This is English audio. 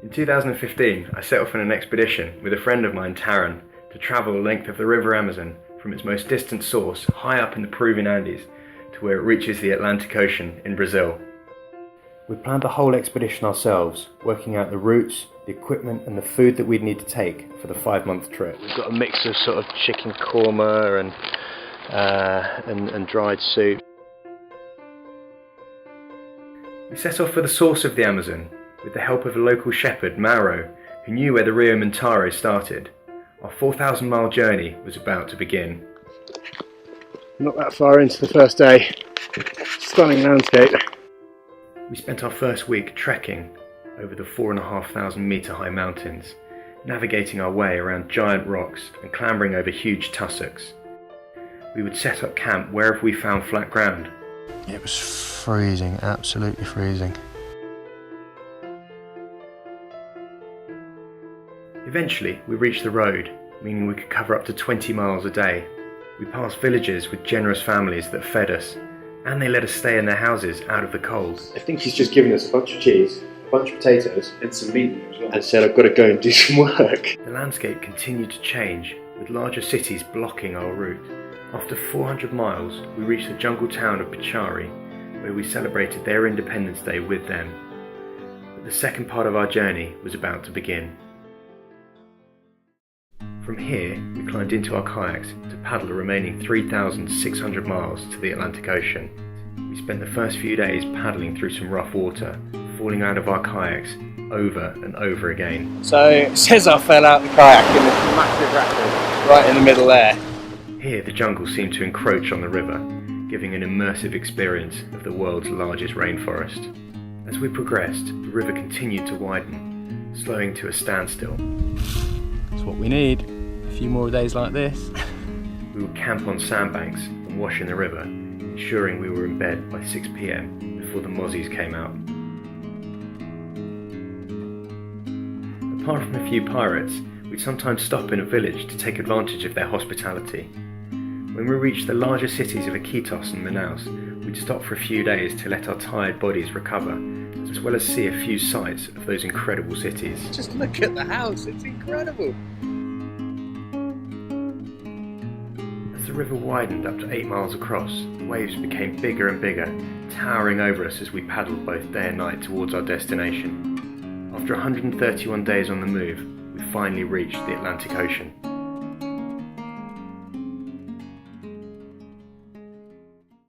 In 2015, I set off on an expedition with a friend of mine, Taryn, to travel the length of the River Amazon from its most distant source, high up in the Peruvian Andes, to where it reaches the Atlantic Ocean in Brazil. We planned the whole expedition ourselves, working out the routes, the equipment and the food that we'd need to take for the 5-month trip. We've got a mix of sort of chicken korma and dried soup. We set off for the source of the Amazon with the help of a local shepherd, Mauro, who knew where the Rio Montaro started. Our 4,000-mile journey was about to begin. Not that far into the first day. Stunning landscape. We spent our first week trekking over the 4,500 metre high mountains, navigating our way around giant rocks and clambering over huge tussocks. We would set up camp wherever we found flat ground. It was freezing, absolutely freezing. Eventually we reached the road, meaning we could cover up to 20 miles a day. We passed villages with generous families that fed us, and they let us stay in their houses out of the cold. I think he's just given us a bunch of cheese, a bunch of potatoes, and some meat as well, and said I've got to go and do some work. The landscape continued to change, with larger cities blocking our route. After 400 miles, we reached the jungle town of Pichari, where we celebrated their Independence Day with them. But the second part of our journey was about to begin. From here, we climbed into our kayaks to paddle the remaining 3,600 miles to the Atlantic Ocean. We spent the first few days paddling through some rough water, falling out of our kayaks over and over again. So it says I fell out the kayak in this massive rapid right in the middle there. Here the jungle seemed to encroach on the river, giving an immersive experience of the world's largest rainforest. As we progressed, the river continued to widen, slowing to a standstill. That's what we need. A few more days like this. We would camp on sandbanks and wash in the river, ensuring we were in bed by 6 p.m. before the mozzies came out. Apart from a few pirates, we'd sometimes stop in a village to take advantage of their hospitality. When we reached the larger cities of Iquitos and Manaus, we'd stop for a few days to let our tired bodies recover, as well as see a few sights of those incredible cities. Just look at the house, it's incredible! As the river widened up to 8 miles across, the waves became bigger and bigger, towering over us as we paddled both day and night towards our destination. After 131 days on the move, we finally reached the Atlantic Ocean.